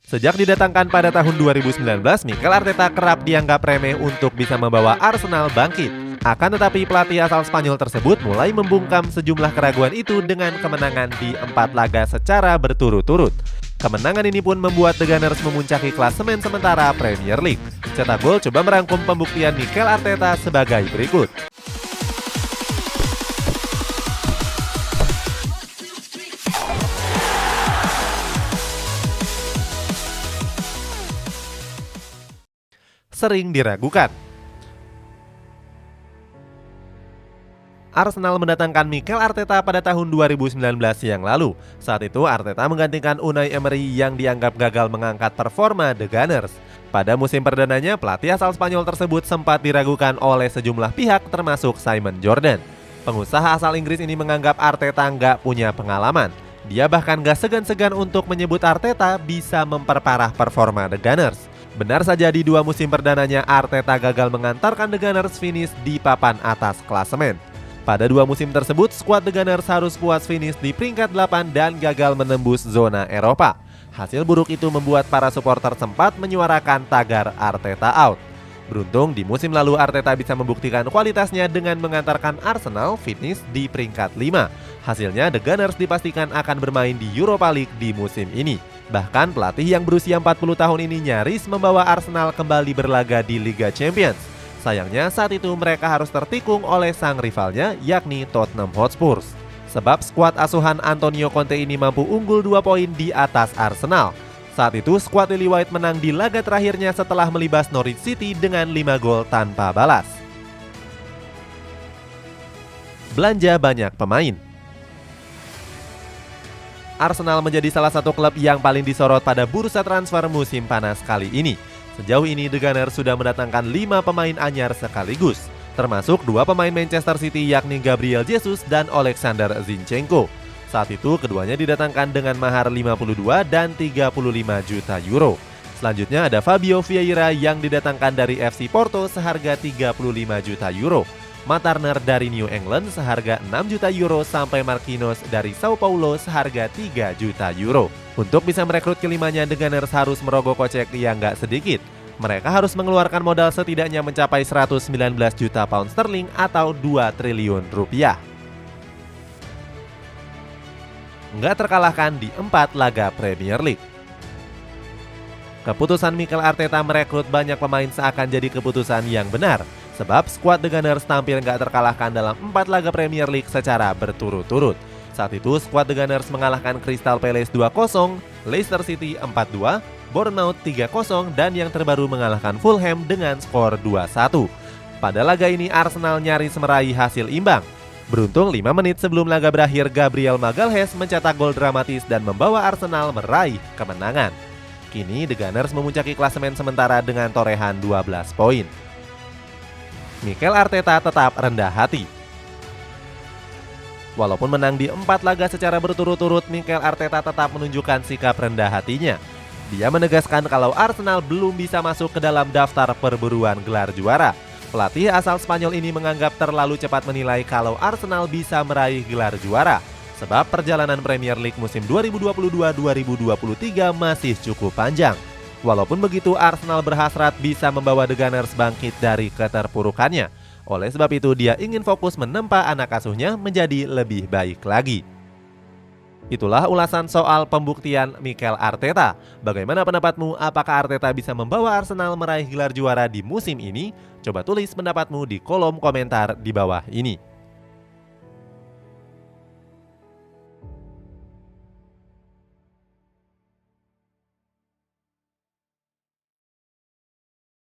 Sejak didatangkan pada tahun 2019, Mikel Arteta kerap dianggap remeh untuk bisa membawa Arsenal bangkit. Akan tetapi pelatih asal Spanyol tersebut mulai membungkam sejumlah keraguan itu dengan kemenangan di 4 laga secara berturut-turut. Kemenangan ini pun membuat The Gunners memuncaki klasemen sementara Premier League. Cetak Gol coba merangkum pembuktian Mikel Arteta sebagai berikut. Sering diragukan. Arsenal mendatangkan Mikel Arteta pada tahun 2019 yang lalu. Saat itu Arteta menggantikan Unai Emery yang dianggap gagal mengangkat performa The Gunners. Pada musim perdananya, pelatih asal Spanyol tersebut sempat diragukan oleh sejumlah pihak termasuk Simon Jordan. Pengusaha asal Inggris ini menganggap Arteta nggak punya pengalaman. Dia bahkan gak segan-segan untuk menyebut Arteta bisa memperparah performa The Gunners. Benar saja di 2 musim perdananya Arteta gagal mengantarkan The Gunners finish di papan atas klasemen. Pada 2 musim tersebut, skuad The Gunners harus puas finish di peringkat 8 dan gagal menembus zona Eropa. Hasil buruk itu membuat para supporter sempat menyuarakan tagar Arteta out. Beruntung di musim lalu Arteta bisa membuktikan kualitasnya dengan mengantarkan Arsenal finish di peringkat 5. Hasilnya The Gunners dipastikan akan bermain di Europa League di musim ini. Bahkan pelatih yang berusia 40 tahun ini nyaris membawa Arsenal kembali berlaga di Liga Champions. Sayangnya saat itu mereka harus tertikung oleh sang rivalnya yakni Tottenham Hotspur. Sebab skuad asuhan Antonio Conte ini mampu unggul 2 poin di atas Arsenal. Saat itu skuad Lily White menang di laga terakhirnya setelah melibas Norwich City dengan 5 gol tanpa balas. Belanja banyak pemain. Arsenal menjadi salah satu klub yang paling disorot pada bursa transfer musim panas kali ini. Sejauh ini The Gunners sudah mendatangkan 5 pemain anyar sekaligus, termasuk 2 pemain Manchester City yakni Gabriel Jesus dan Alexander Zinchenko. Saat itu keduanya didatangkan dengan mahar 52 dan 35 juta euro. Selanjutnya ada Fabio Vieira yang didatangkan dari FC Porto seharga 35 juta euro. Matt Turner dari New England seharga 6 juta euro sampai Marquinhos dari Sao Paulo seharga 3 juta euro. Untuk bisa merekrut kelimanya, The Gunners harus merogoh kocek yang nggak sedikit. Mereka harus mengeluarkan modal setidaknya mencapai 119 juta pound sterling atau 2 triliun rupiah. Nggak terkalahkan di 4 laga Premier League. Keputusan Mikel Arteta merekrut banyak pemain seakan jadi keputusan yang benar. Sebab skuad The Gunners tampil nggak terkalahkan dalam 4 laga Premier League secara berturut-turut. Saat itu skuad The Gunners mengalahkan Crystal Palace 2-0, Leicester City 4-2, Bournemouth 3-0 dan yang terbaru mengalahkan Fulham dengan skor 2-1. Pada laga ini Arsenal nyaris meraih hasil imbang. Beruntung 5 menit sebelum laga berakhir Gabriel Magalhaes mencetak gol dramatis dan membawa Arsenal meraih kemenangan. Kini The Gunners memuncaki klasemen sementara dengan torehan 12 poin. Mikel Arteta tetap rendah hati. Walaupun menang di 4 laga secara berturut-turut, Mikel Arteta tetap menunjukkan sikap rendah hatinya. Dia menegaskan kalau Arsenal belum bisa masuk ke dalam daftar perburuan gelar juara. Pelatih asal Spanyol ini menganggap terlalu cepat menilai kalau Arsenal bisa meraih gelar juara. Sebab perjalanan Premier League musim 2022-2023 masih cukup panjang. Walaupun begitu, Arsenal berhasrat bisa membawa The Gunners bangkit dari keterpurukannya. Oleh sebab itu, dia ingin fokus menempa anak asuhnya menjadi lebih baik lagi. Itulah ulasan soal pembuktian Mikel Arteta. Bagaimana pendapatmu? Apakah Arteta bisa membawa Arsenal meraih gelar juara di musim ini? Coba tulis pendapatmu di kolom komentar di bawah ini.